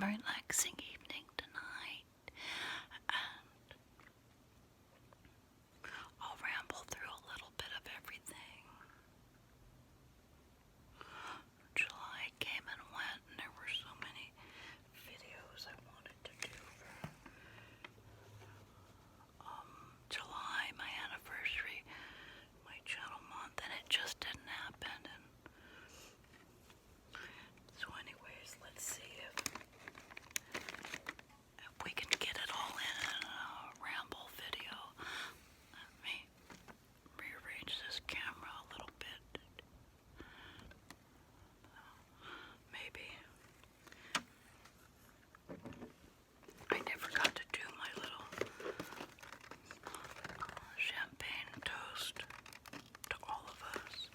relaxing evening tonight, and I'll ramble through a little bit of everything. July came and went, and there were so many videos I wanted to do for July, my anniversary, my channel month, and it just didn't happen. And so anyways, let's see if we can get it all in a ramble video. Let me rearrange this camera a little bit. Maybe. I never got to do my little champagne toast to all of us.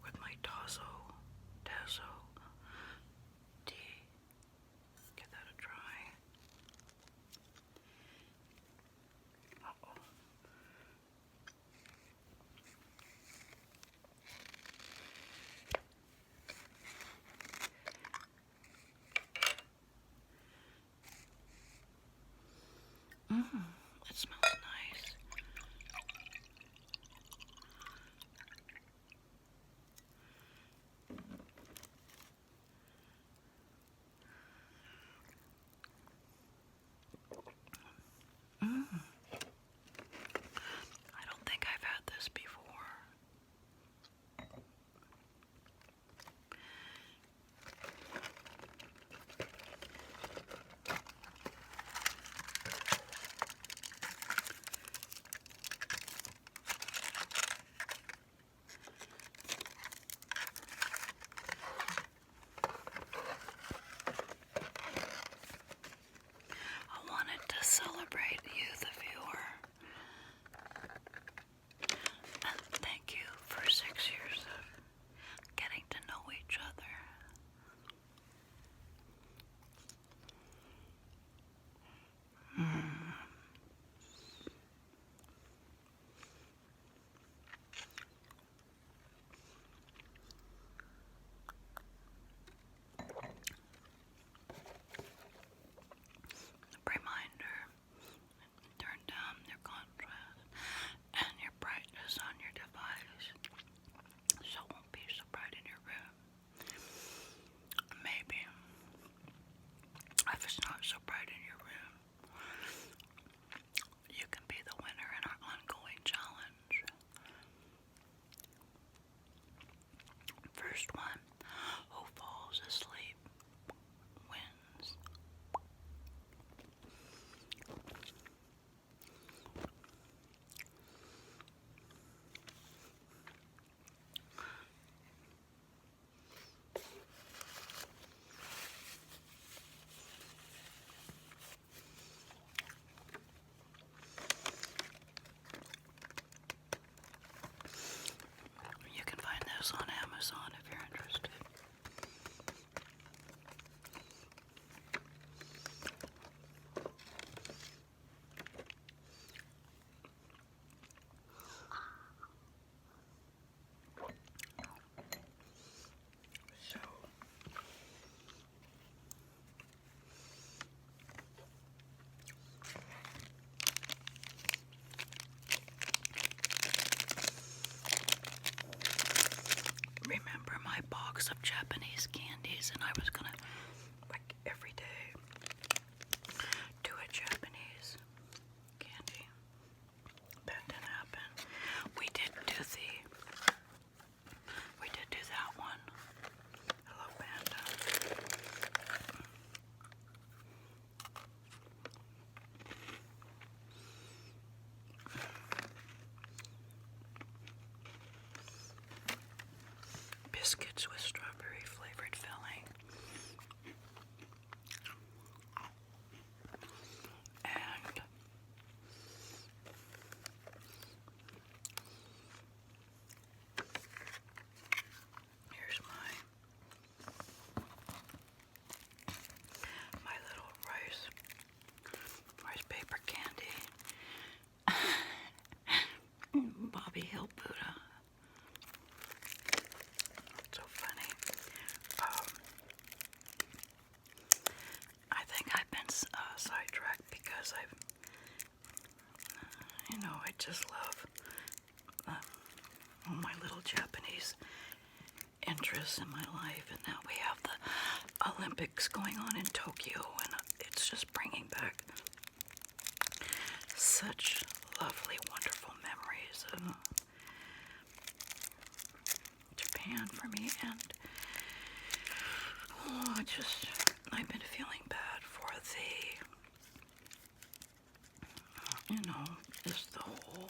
With my Tazo tea. Give that a try. Uh-oh. It smells nice. I don't think I've had this before. I wanted to celebrate you, the viewer, and thank you for 6 years of getting to know each other. Reminder, turn down your contrast and your brightness on your device so it won't be so bright in your room. Maybe if it's not so bright in your room, you can be the winner in our ongoing challenge. First one, who falls asleep wins. You can find this on Amazon if you're interested. So, remember my box of Japanese candies, and I was gonna, like, every day do a Japanese candy. That didn't happen. We did do that one. Hello, Panda. Biscuits with strawberry flavored filling. And here's my little rice paper candy. I just love all my little Japanese interests in my life, and now we have the Olympics going on in Tokyo, and it's just bringing back such lovely, wonderful memories of Japan for me. And I've been feeling bad for just the whole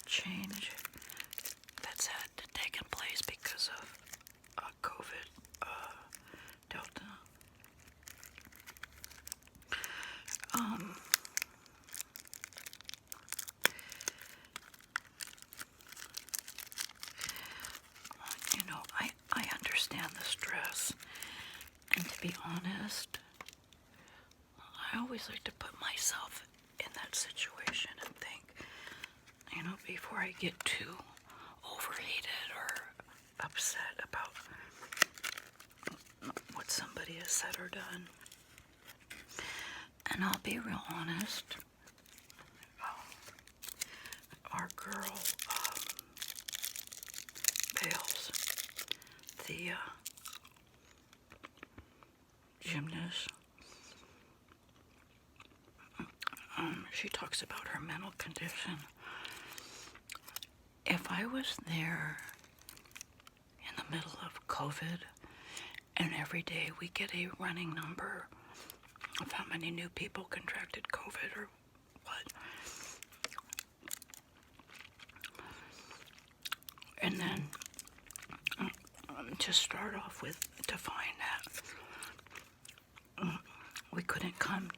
change that's had taken place because of COVID, Delta. I understand the stress, and to be honest, I always like to put myself in that situation and think, before I get too overheated or upset about what somebody has said or done. And I'll be real honest, our girl, Bales, the gymnast, she talks about her mental condition. If I was there in the middle of COVID and every day we get a running number of how many new people contracted COVID or what, and then to start off with, to find that we couldn't come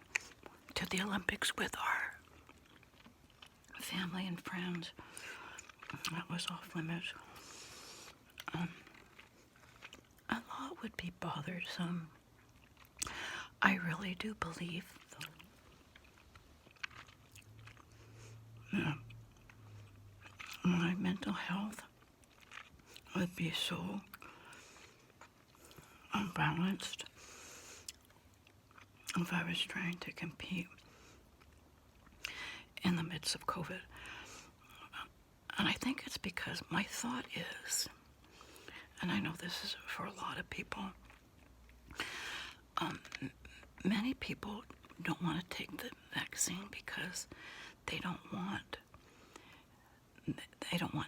to the Olympics with our family and friends, that was off limits. A lot would be bothersome. I really do believe that my mental health would be so unbalanced if I was trying to compete in the midst of COVID. And I think it's because my thought is, and I know this is for a lot of people, many people don't want to take the vaccine because they don't want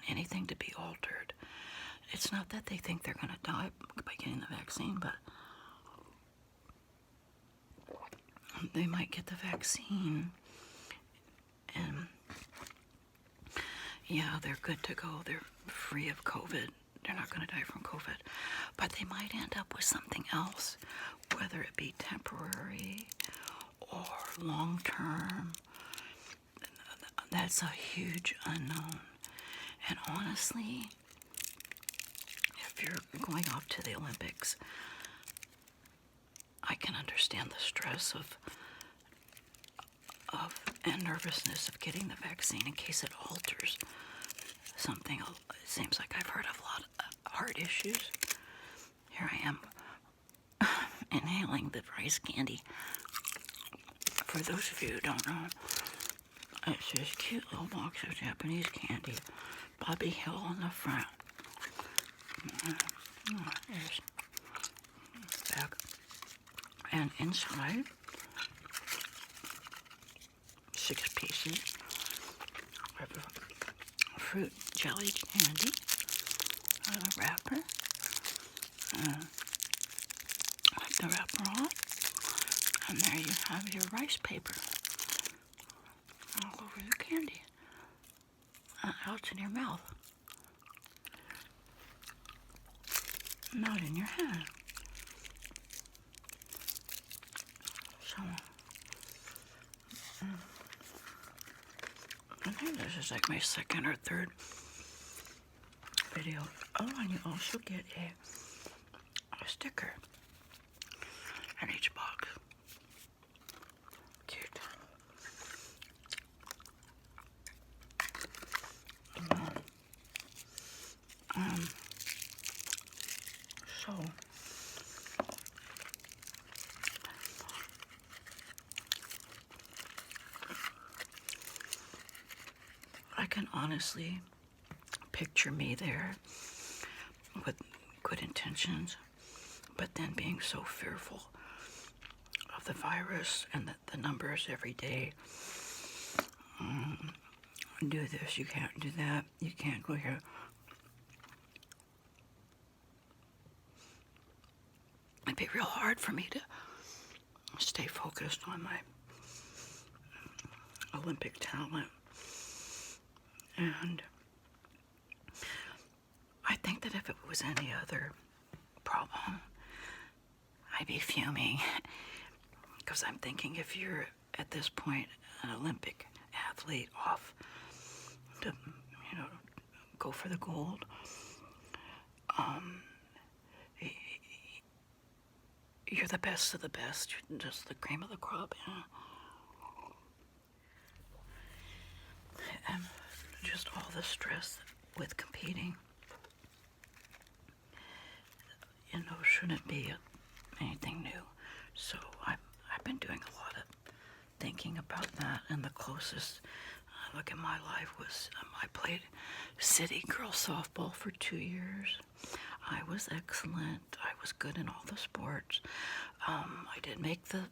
anything to be altered. It's not that they think they're going to die by getting the vaccine, but they might get the vaccine and yeah, they're good to go. They're free of COVID. They're not going to die from COVID. But they might end up with something else, whether it be temporary or long-term. That's a huge unknown. And honestly, if you're going off to the Olympics, I can understand the stress and nervousness of getting the vaccine in case it alters something. It seems like I've heard of a lot of heart issues. Here I am inhaling the rice candy. For those of you who don't know, it's this cute little box of Japanese candy. Bobby Hill on the front. There's back. And inside, 6 pieces of fruit jelly candy, wrapper, wipe the wrapper off, and there you have your rice paper all over the candy, out in your mouth, not in your hand. So, I think this is like my second or third video. Oh, and you also get a sticker in each box. Cute. So can honestly picture me there with good intentions, but then being so fearful of the virus and the numbers every day. Do this, you can't do that, you can't go here. It'd be real hard for me to stay focused on my Olympic talent. And I think that if it was any other problem, I'd be fuming. Because I'm thinking, if you're at this point an Olympic athlete off to, go for the gold, you're the best of the best. You're just the cream of the crop. And just all the stress with competing, shouldn't be anything new. So I've been doing a lot of thinking about that, and the closest I look at my life was I played city girls softball for 2 years. I was excellent. I was good in all the sports. I did make the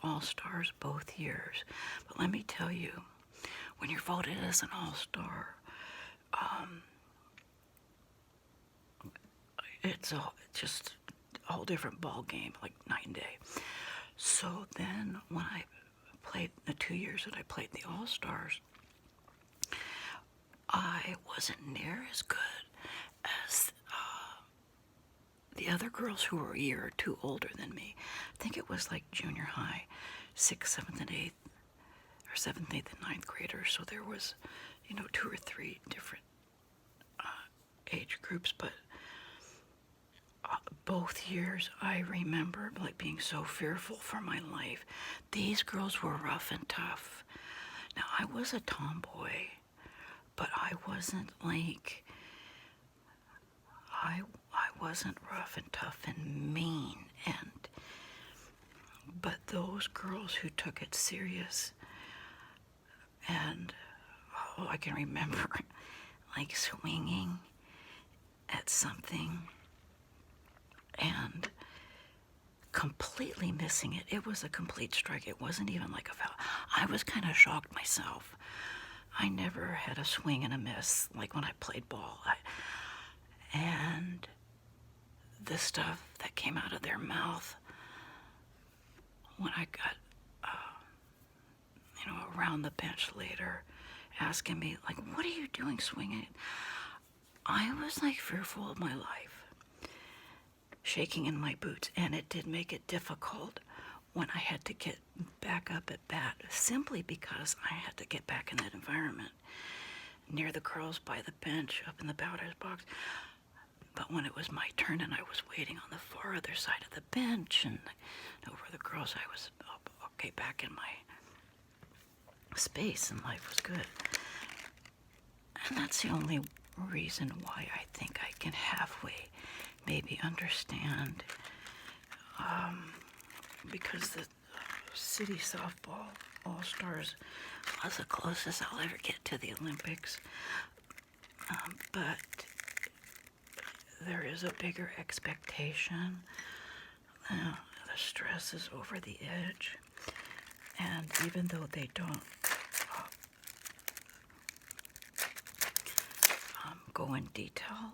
All-Stars both years. But let me tell you, when you're voted as an All-Star, it's just a whole different ball game, like night and day. So then when I played the 2 years that I played the All-Stars, I wasn't near as good as the other girls who were a year or two older than me. I think it was like junior high, 6th, 7th, and 8th, or 7th, 8th, and 9th graders. So there was, 2 or 3 different age groups. But both years, I remember like being so fearful for my life. These girls were rough and tough. Now, I was a tomboy, but I wasn't like, I wasn't rough and tough and mean. But those girls who took it serious, and I can remember like swinging at something and completely missing it. It was a complete strike. It wasn't even like a foul. I was kind of shocked myself. I never had a swing and a miss like when I played ball. And the stuff that came out of their mouth when I got, around the bench later, asking me, like, what are you doing swinging? I was like fearful of my life, shaking in my boots, and it did make it difficult when I had to get back up at bat, simply because I had to get back in that environment, near the girls by the bench, up in the batter's box. But when it was my turn and I was waiting on the far other side of the bench and over the girls, I was okay, back in my space, and life was good. And that's the only reason why I think I can halfway maybe understand, because the city softball All-Stars was the closest I'll ever get to the Olympics. But there is a bigger expectation. The stress is over the edge. And even though they don't go in detail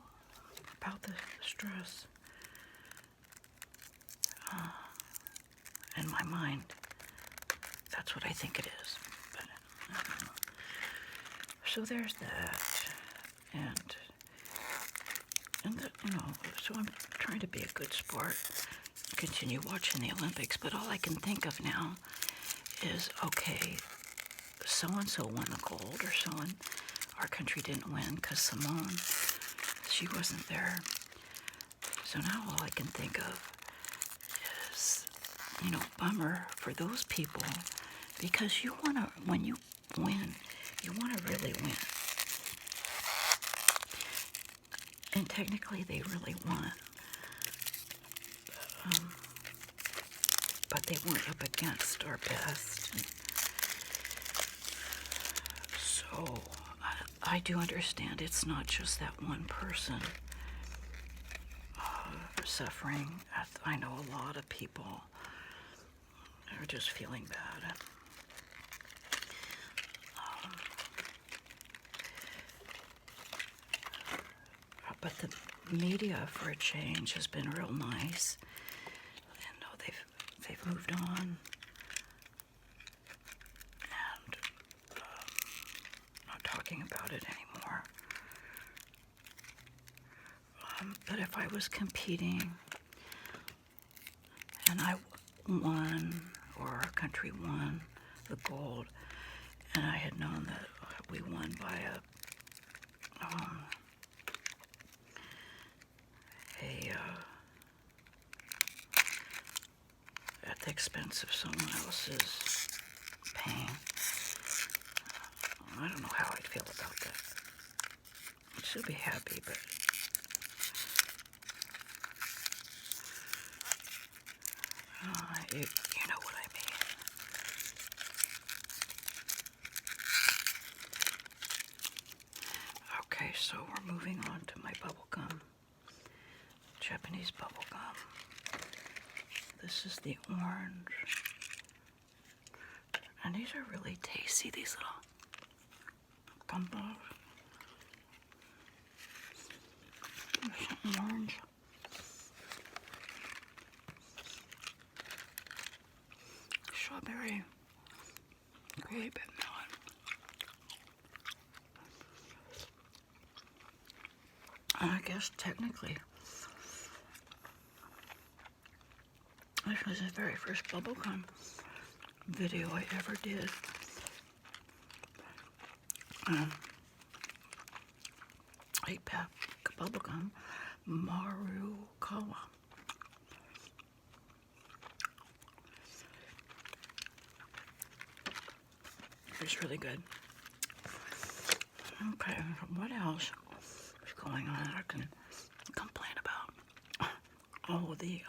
about the stress, in my mind, that's what I think it is. But I don't know. So there's that. And so I'm trying to be a good sport, continue watching the Olympics, but all I can think of now is, okay, so-and-so won the gold, or our country didn't win because Simone, she wasn't there. So now all I can think of is, bummer for those people, because when you win, you want to really win. And technically they really won. But they weren't up against our best. And so I do understand it's not just that one person suffering. I know a lot of people are just feeling bad. But the media, for a change, has been real nice. And they've moved on. And not talking about it anymore. But if I was competing and I won, or our country won the gold, and I had known that we won by at the expense of someone else's pain, I don't know how I'd feel about that. I should be happy, but you know what I mean. Okay, so we're moving on to my bubble gum. Japanese bubble gum. This is the orange. And these are really tasty, these little gum balls. Orange. Strawberry. Grape and melon. And I guess technically, this was the very first bubblegum video I ever did. A pack of bubblegum, Marukawa. It's really good. Okay, what else is going on that I can complain about? Oh, the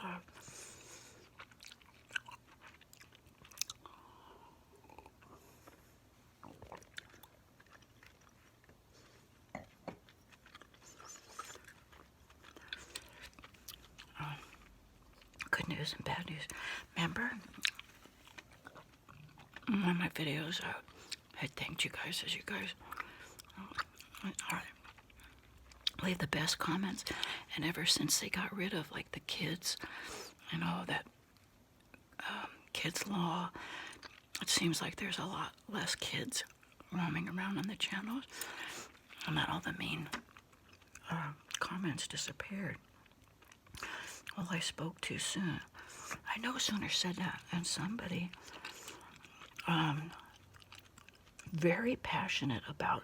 good news and bad news. Remember, in one of my videos, I had thanked you guys as you guys leave the best comments, and ever since they got rid of like the kids, you know, that kids law, it seems like there's a lot less kids roaming around on the channels, and that all the mean comments disappeared. Well, I spoke too soon. I no sooner said that, and somebody very passionate about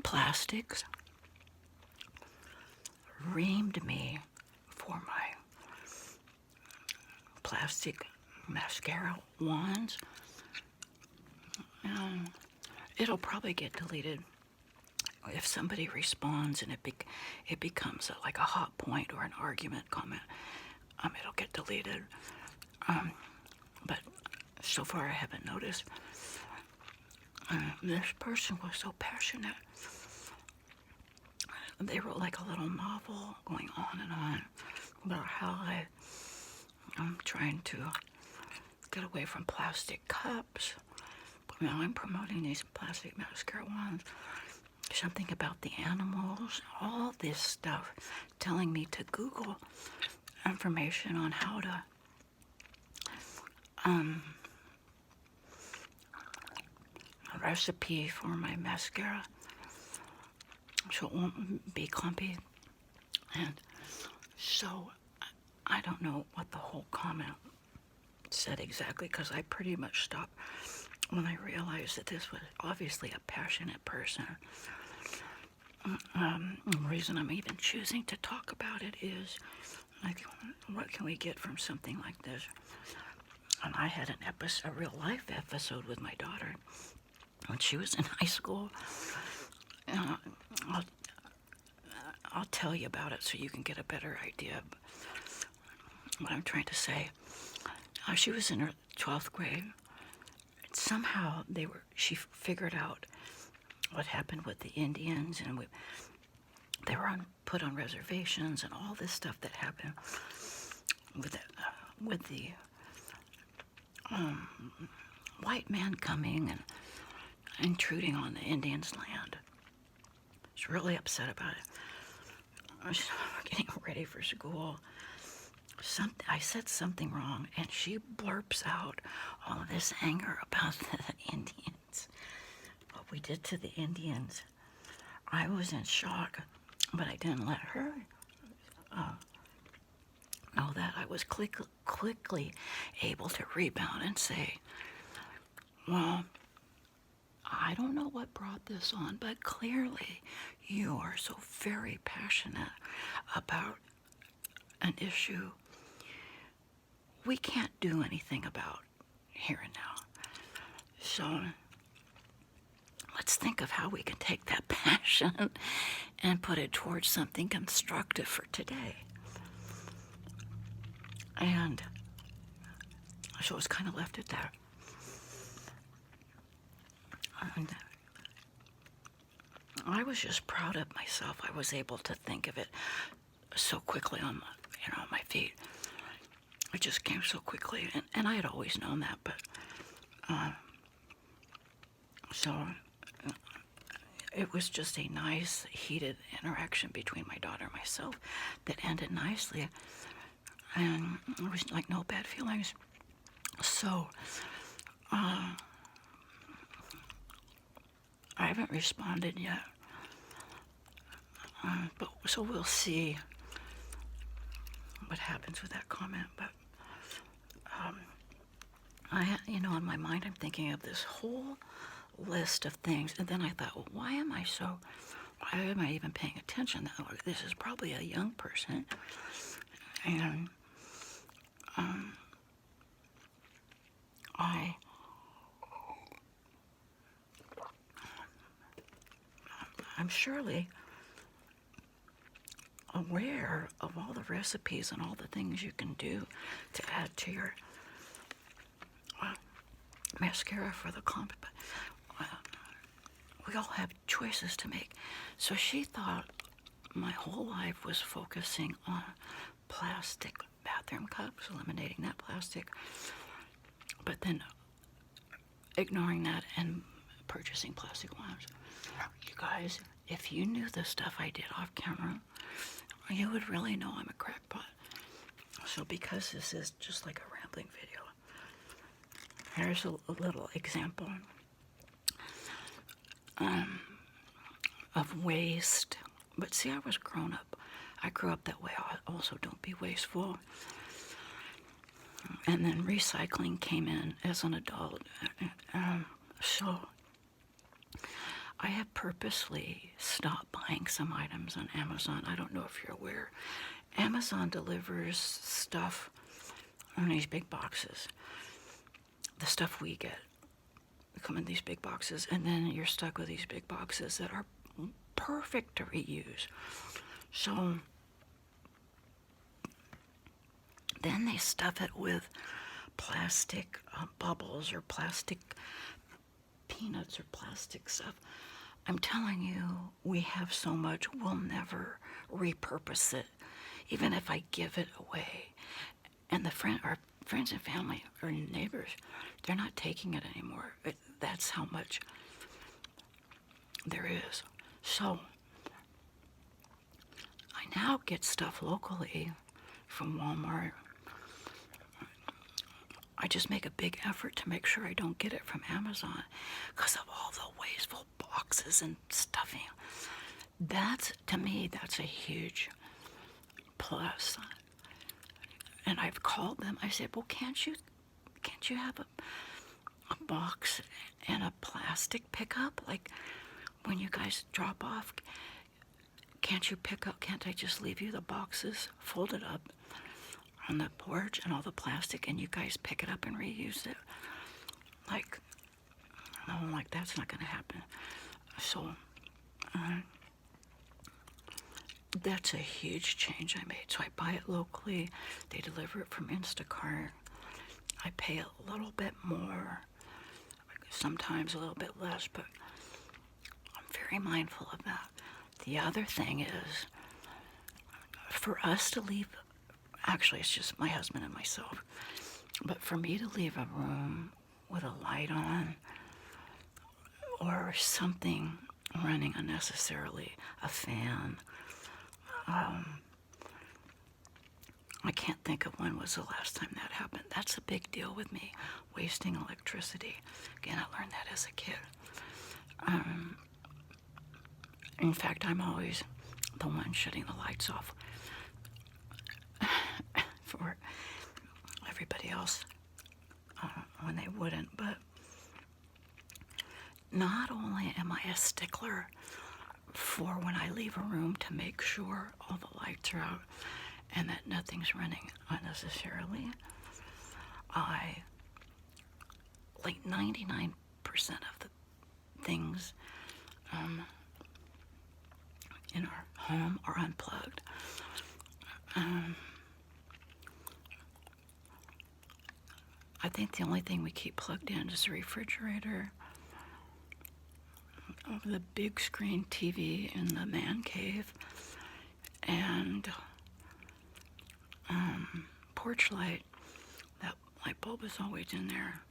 plastics reamed me for my plastic mascara wands. It'll probably get deleted if somebody responds and it becomes like a hot point or an argument comment. It'll get deleted. But so far I haven't noticed. This person was so passionate. They wrote like a little novel going on and on about how I'm trying to get away from plastic cups. But now I'm promoting these plastic mascara wands. Something about the animals, all this stuff, telling me to Google information on how to a recipe for my mascara so it won't be clumpy. And so I don't know what the whole comment said exactly, because I pretty much stopped when I realized that this was obviously a passionate person. The reason I'm even choosing to talk about it is, like, what can we get from something like this? And I had a real life episode with my daughter when she was in high school. I'll tell you about it so you can get a better idea of what I'm trying to say. She was in her 12th grade. Somehow she figured out what happened with the Indians, and they were put on reservations, and all this stuff that happened with the white man coming and intruding on the Indians' land. I was really upset about it. I was getting ready for school. I said something wrong, and she blurps out all of this anger about the Indians. What we did to the Indians. I was in shock, but I didn't let her know that. I was quickly able to rebound and say, well, I don't know what brought this on, but clearly you are so very passionate about an issue we can't do anything about here and now. So let's think of how we can take that passion and put it towards something constructive for today. And so it's kind of left at that. And I was just proud of myself. I was able to think of it so quickly on my feet. It just came so quickly, and I had always known that, but so it was just a nice, heated interaction between my daughter and myself that ended nicely, and there was like no bad feelings. So I haven't responded yet, but so we'll see what happens with that comment. But in my mind, I'm thinking of this whole list of things, and then I thought, well, why am I even paying attention? This is probably a young person, and I'm surely aware of all the recipes and all the things you can do to add to your mascara for the comp, but we all have choices to make. So she thought my whole life was focusing on plastic bathroom cups, eliminating that plastic, but then ignoring that and purchasing plastic ones. You guys, if you knew the stuff I did off camera, you would really know I'm a crackpot. So because this is just like a rambling video, here's a little example of waste. But see, I was grown up. I grew up that way. Also, don't be wasteful. And then recycling came in as an adult. So I have purposely stopped buying some items on Amazon. I don't know if you're aware. Amazon delivers stuff in these big boxes. The stuff we get come in these big boxes, and then you're stuck with these big boxes that are perfect to reuse. So then they stuff it with plastic bubbles or plastic peanuts or plastic stuff. I'm telling you, we have so much, we'll never repurpose it, even if I give it away. And our friends and family or neighbors, they're not taking it anymore. That's how much there is. So I now get stuff locally from Walmart. I just make a big effort to make sure I don't get it from Amazon because of all the wasteful boxes and stuffing. To me, that's a huge plus. And I've called them. I said, well, can't you have a box and a plastic pickup? Like when you guys drop off, can't I just leave you the boxes folded up on the porch and all the plastic, and you guys pick it up and reuse it? That's not gonna happen. So that's a huge change I made. So I buy it locally. They deliver it from Instacart. I pay a little bit more, sometimes a little bit less, but I'm very mindful of that. The other thing is, for us to leave, actually it's just my husband and myself, but for me to leave a room with a light on or something running unnecessarily, a fan, I can't think of when was the last time that happened. That's a big deal with me, wasting electricity. Again, I learned that as a kid. In fact, I'm always the one shutting the lights off for everybody else when they wouldn't. But not only am I a stickler for when I leave a room to make sure all the lights are out and that nothing's running unnecessarily, like 99% of the things in our home are unplugged. I think the only thing we keep plugged in is the refrigerator, the big screen TV in the man cave, and porch light. That light bulb is always in there.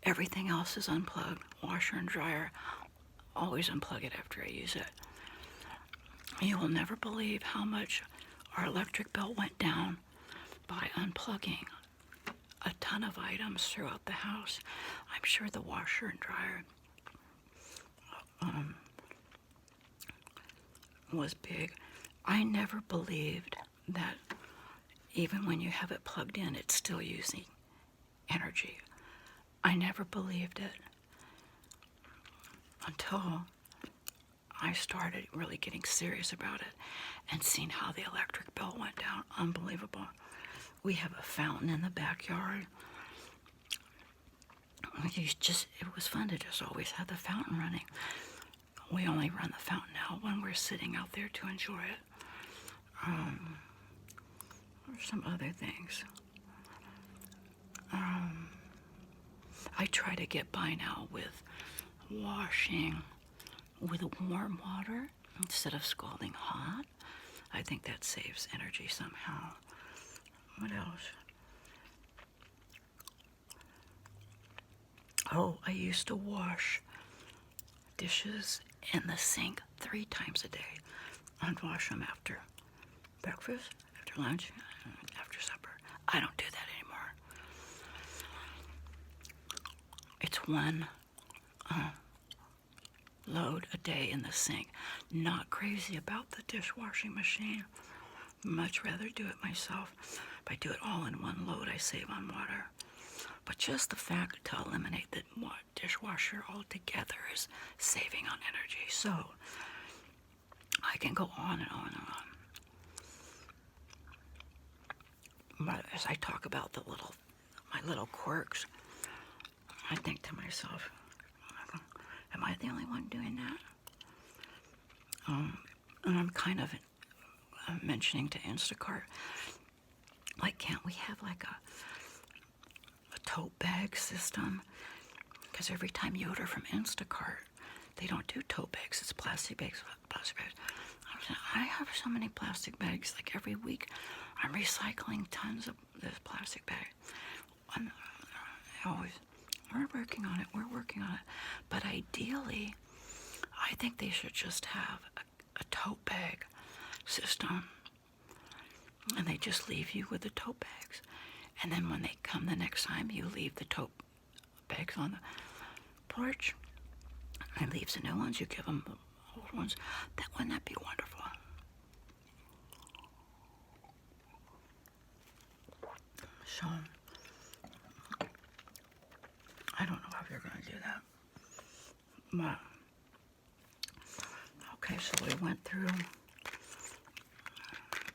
Everything else is unplugged. Washer and dryer, always unplug it after I use it. You will never believe how much our electric bill went down by unplugging a ton of items throughout the house. I'm sure the washer and dryer was big. I never believed that even when you have it plugged in, it's still using energy. I never believed it until I started really getting serious about it and seeing how the electric bill went down. Unbelievable. We have a fountain in the backyard. It was fun to just always have the fountain running. We only run the fountain now when we're sitting out there to enjoy it. Or some other things. I try to get by now with washing with warm water instead of scalding hot. I think that saves energy somehow. What else? Oh, I used to wash dishes in the sink 3 times a day. I'd wash them after breakfast, after lunch, and after supper. I don't do that anymore. It's one load a day in the sink. Not crazy about the dishwashing machine. Much rather do it myself. If I do it all in one load, I save on water. But just the fact to eliminate the dishwasher altogether is saving on energy. So I can go on and on and on. But as I talk about my little quirks, I think to myself, am I the only one doing that? And I'm kind of mentioning to Instacart, like, can't we have like a tote bag system? Because every time you order from Instacart, they don't do tote bags. It's plastic bags. I have so many plastic bags. Like every week, I'm recycling tons of this plastic bag. We're working on it. But ideally, I think they should just have a tote bag system. And they just leave you with the tote bags. And then when they come the next time, you leave the tote bags on the porch. And leaves the new ones. You give them the old ones. Wouldn't that be wonderful? So, I don't know how you're going to do that. But, okay, so we went through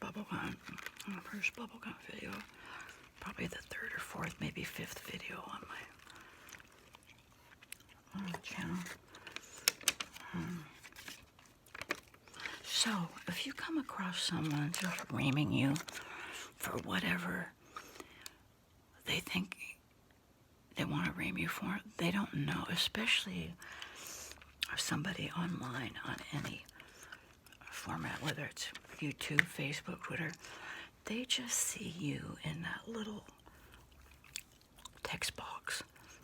bubblegum, the first bubblegum video, probably the 3rd or 4th, maybe 5th video on my channel. So, if you come across someone just reaming you for whatever they think they want to ream you for it. They don't know, especially somebody online on any format, whether it's YouTube, Facebook, Twitter. They just see you in that little text box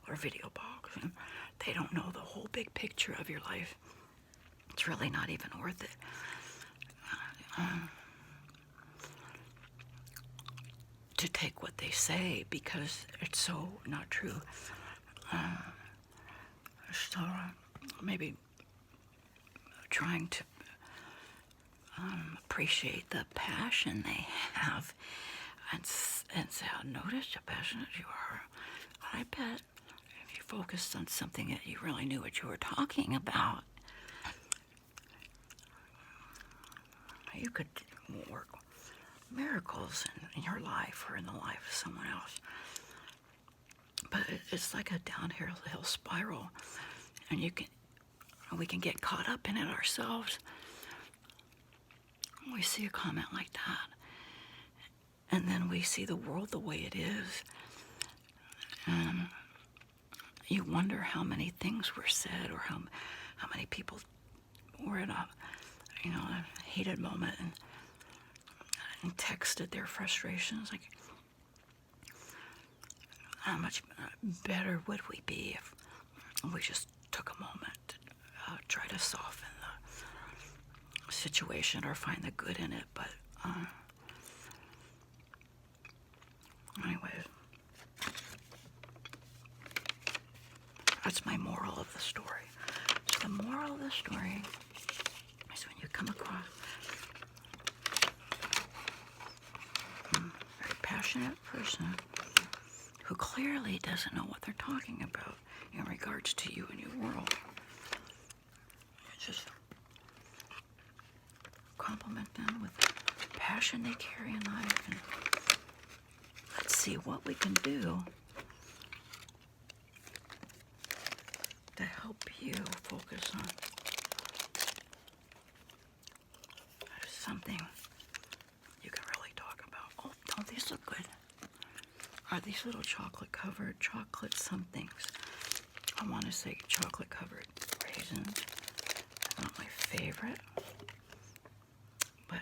or video box, and they don't know the whole big picture of your life. It's really not even worth it. To take what they say, because it's so not true. So maybe trying to appreciate the passion they have, and say, "I noticed how passionate you are." I bet if you focused on something that you really knew what you were talking about, you could work miracles in your life or in the life of someone else. But it's like a downhill spiral, and we can get caught up in it ourselves. We see a comment like that, and then we see the world the way it is, and you wonder how many things were said, or how many people were in a heated moment and texted their frustrations. Like, how much better would we be if we just took a moment to try to soften the situation or find the good in it? But anyways, that's my moral of the story. So the moral of the story is, when you come across a very passionate person who clearly doesn't know what they're talking about in regards to you and your world, just compliment them with the passion they carry in life, and let's see what we can do to help you focus on something you can really talk about. Oh, don't these look good? Are these little chocolate somethings? I want to say chocolate covered raisins. Not my favorite, but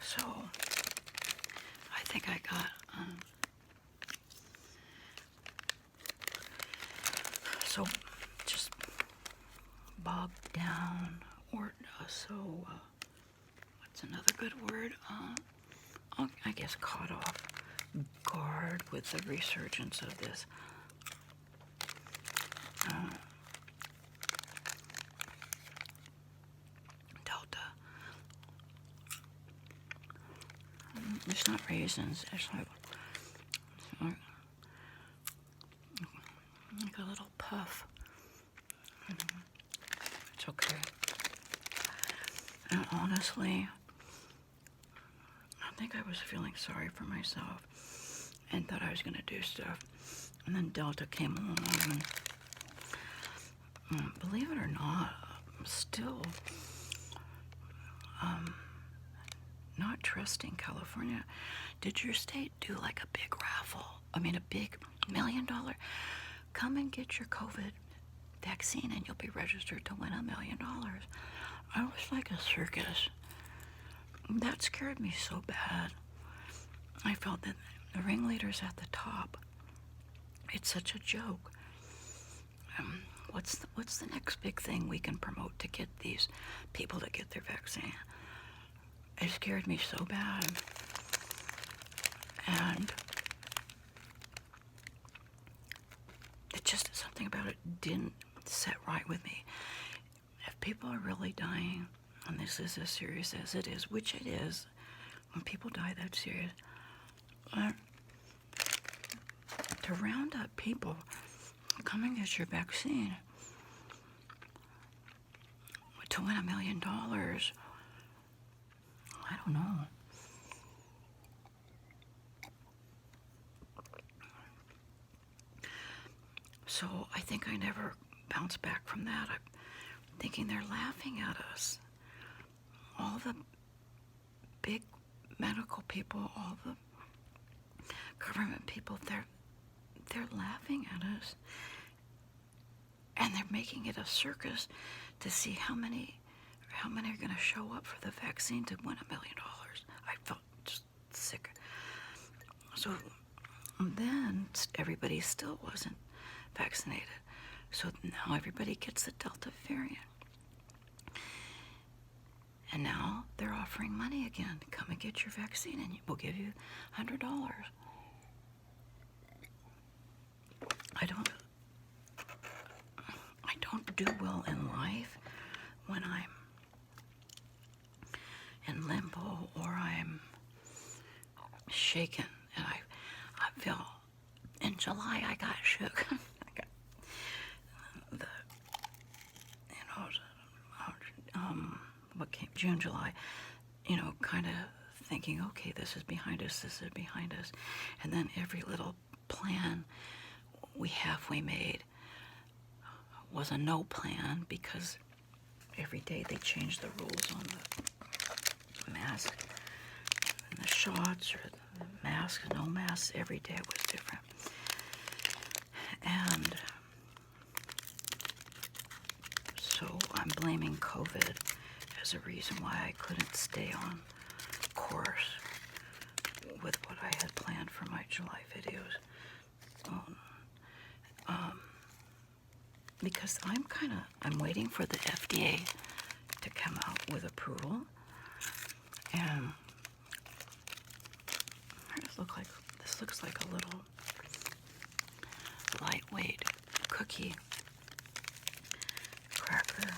so I think I got so just bogged down, or what's another good word? I guess caught off guard with the resurgence of this Delta. It's not raisins. It's like a little puff. It's okay. And honestly, I think I was feeling sorry for myself and thought I was going to do stuff. And then Delta came along, and believe it or not, I'm still not trusting California. Did your state do like a big raffle? I mean, a big $1 million? Come and get your COVID vaccine and you'll be registered to win $1 million. I was like a circus. That scared me so bad. I felt that the ringleaders at the top, it's such a joke. What's the next big thing we can promote to get these people to get their vaccine? It scared me so bad. And it just, something about it didn't set right with me. If people are really dying, and this is as serious as it is, which it is, when people die that serious, to round up people, come and get your vaccine to win $1 million, I don't know. So I think I never bounced back from that. I'm thinking they're laughing at us. the big medical people, all the government people, they're laughing at us, and they're making it a circus to see how many are going to show up for the vaccine to win $1 million. I felt just sick. So then everybody still wasn't vaccinated. So now everybody gets the Delta variant. And now they're offering money again. Come and get your vaccine and we'll give you $100. I don't do well in life when I'm in limbo or I'm shaken. And I feel, in July I got shook. I got what came, June, July, kind of thinking, okay, this is behind us, and then every little plan we made was a no plan, because every day they changed the rules on the mask and the shots, or the masks, no masks. Every day was different. And so I'm blaming COVID as a reason why I couldn't stay on course with what I had planned for my July videos. Because I'm waiting for the FDA to come out with approval. And this looks like a little lightweight cookie cracker.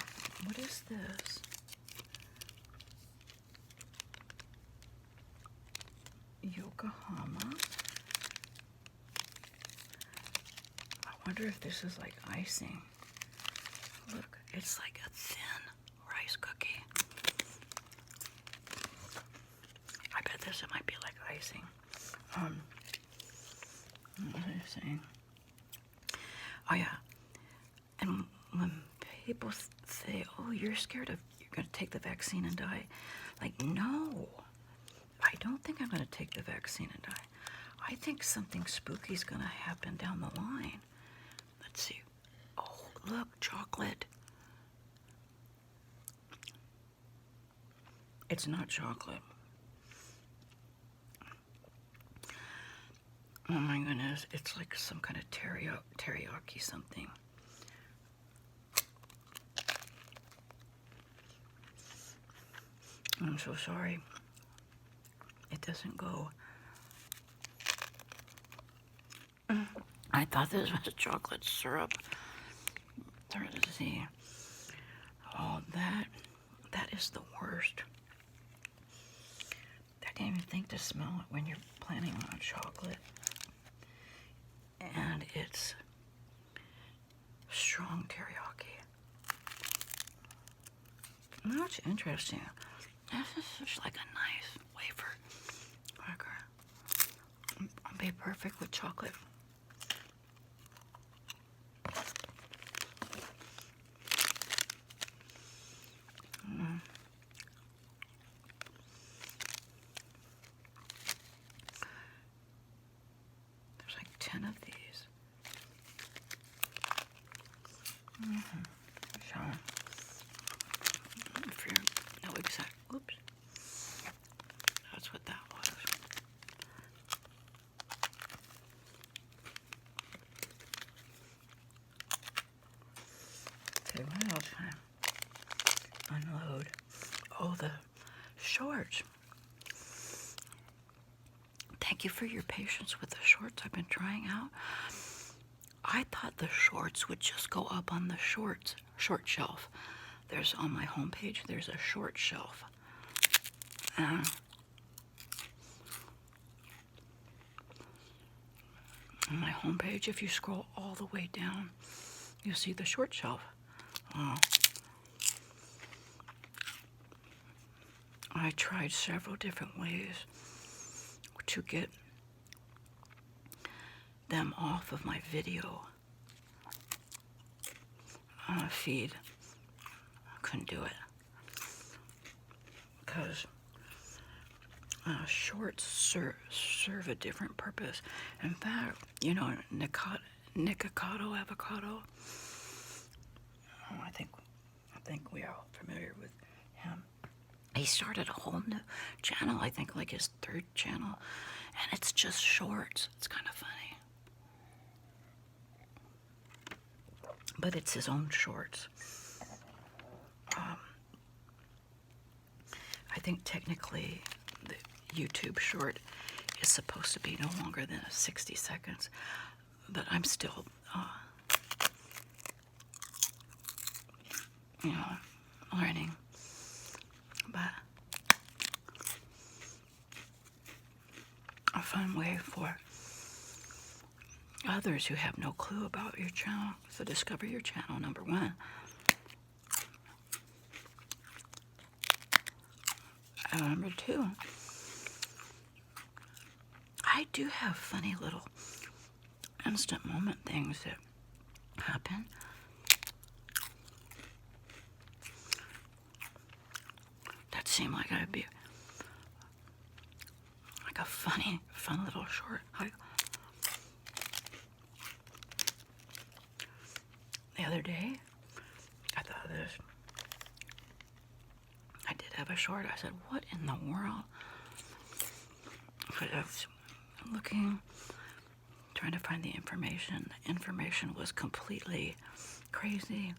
What is this? Yokohama. I wonder if this is like icing. Look, it's like a thin rice cookie. I bet it might be like icing. What was I saying? Oh yeah. And when people say, oh, you're gonna take the vaccine and die. Like, no. I don't think I'm gonna take the vaccine and die. I think something spooky is gonna happen down the line. Let's see. Oh, look, chocolate. It's not chocolate. Oh my goodness, it's like some kind of teriyaki something. I'm so sorry. It doesn't go. I thought this was chocolate syrup. Let's see. Oh, that is the worst. I didn't even think to smell it when you're planning on chocolate. And it's strong teriyaki. That's interesting. This is such like a nice wafer cracker. It'll be perfect with chocolate. There's like 10 of these. So, if you know exact, oops, that's what that was. Okay, what else can I unload? Oh, the shorts. Thank you for your patience with the shorts I've been trying out. I thought the shorts would just go up on the short shelf. There's on my homepage, there's a short shelf. On my homepage, if you scroll all the way down, you'll see the short shelf. I tried several different ways to get them off of my video feed. I couldn't do it because shorts serve a different purpose. In fact, you know, Nikocado avocado. I think we are all familiar with him. He started a whole new channel, I think like his 3rd channel, and it's just shorts. It's kind of funny. But it's his own shorts. I think technically the YouTube short is supposed to be no longer than 60 seconds, but I'm still, you know, learning. But a fun way for others who have no clue about your channel to discover your channel, number 1. And number 2, I do have funny little instant moment things that happen. That seem like I'd be like a fun little short. The other day, I thought of this. I did have a short. I said, what in the world? But I was looking, trying to find the information. The information was completely crazy.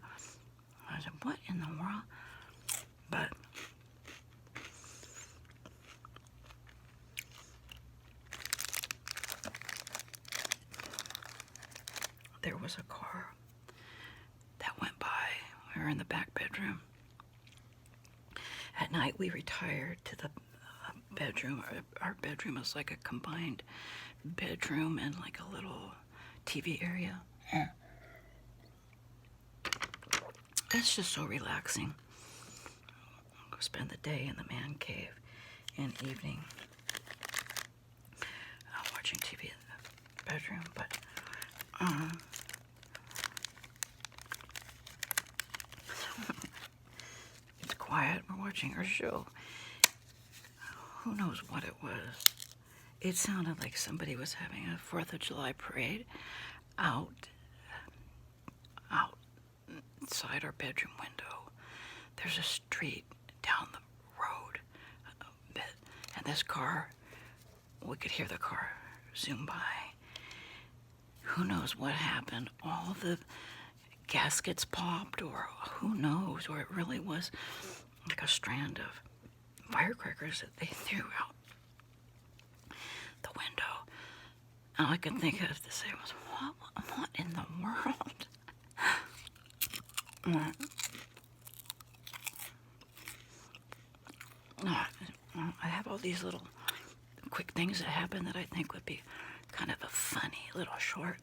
I said, what in the world? But there was a car that went by. We were in the back bedroom. At night, we retired to the bedroom. Our bedroom was like a combined bedroom and like a little TV area. It's just so relaxing. Go spend the day in the man cave and evening watching TV in the bedroom. But it's quiet. We're watching our show. Who knows what it was? It sounded like somebody was having a 4th of July parade outside our bedroom window. There's a street down the road a bit, and this car, we could hear the car zoom by. Who knows what happened? All the gaskets popped, or who knows, or it really was like a strand of firecrackers that they threw out the window. And all I could think of to say was, what in the world? I have all these little quick things that happen that I think would be kind of a funny little short.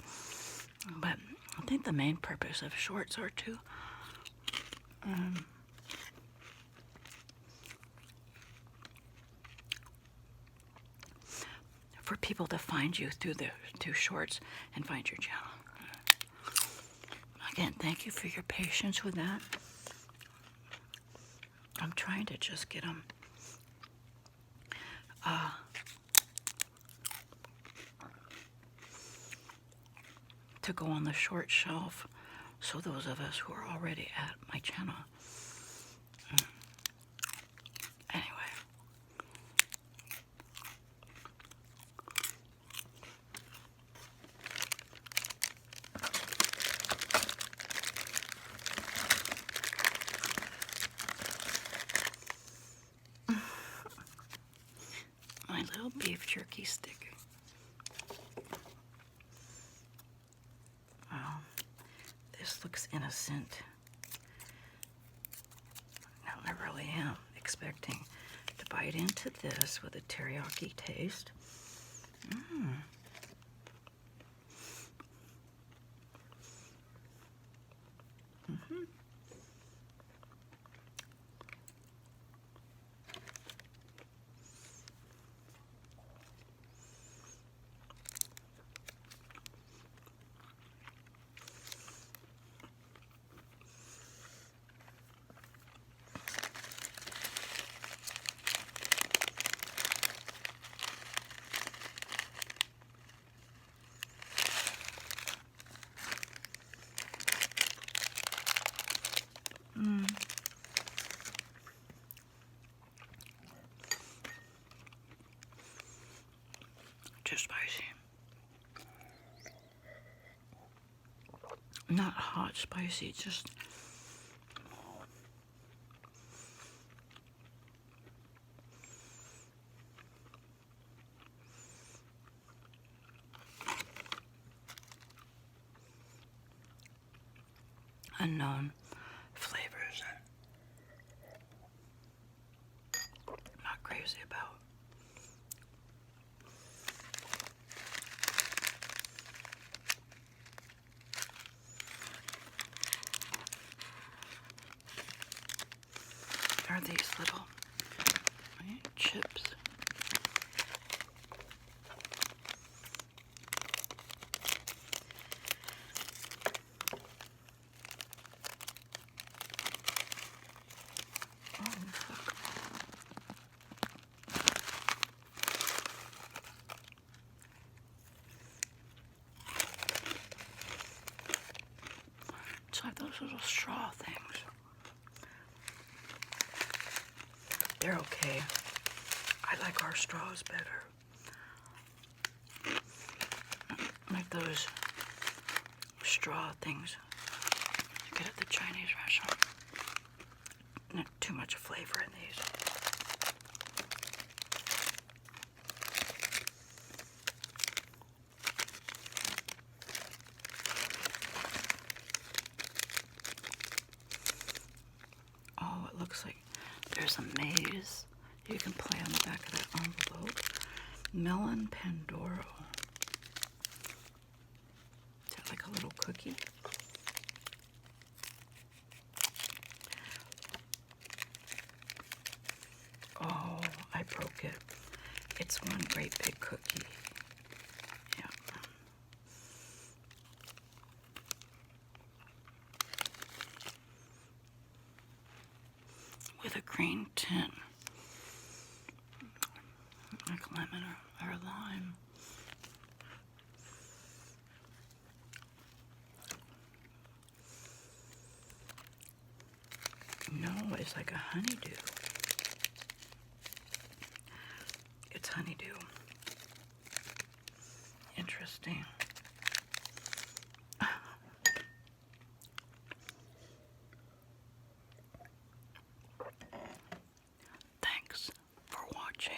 But I think the main purpose of shorts are to for people to find you through shorts and find your channel. Again, thank you for your patience with that. I'm trying to just get them to go on the short shelf, so those of us who are already at my channel. Anyway. My little beef jerky stick. This looks innocent. Now I really am expecting to bite into this with a teriyaki taste. too spicy. Not hot spicy, just unknown flavors I'm not crazy about. Are these little chips? Oh, fuck. It's like those little straw things. They're okay. I like our straws better. Like those straw things you get at the Chinese restaurant. Not too much flavor in these. Oh, it looks like there's a maze you can play on the back of that envelope. Melon Pandoro. Is that like a little cookie? Oh, I broke it. It's one great big cookie. Yeah. With a green tint. Like lemon or lime. No, it's like a honeydew. It's honeydew. Interesting. Thanks for watching.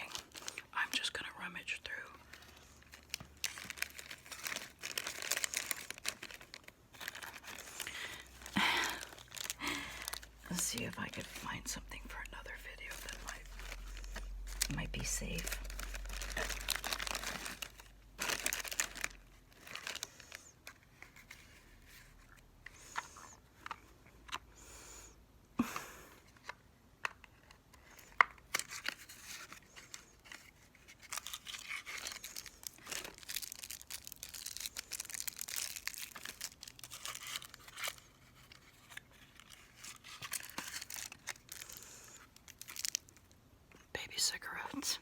I'm just gonna rummage through. Let's see if I could find something for another video that might be safe. Baby cigarettes.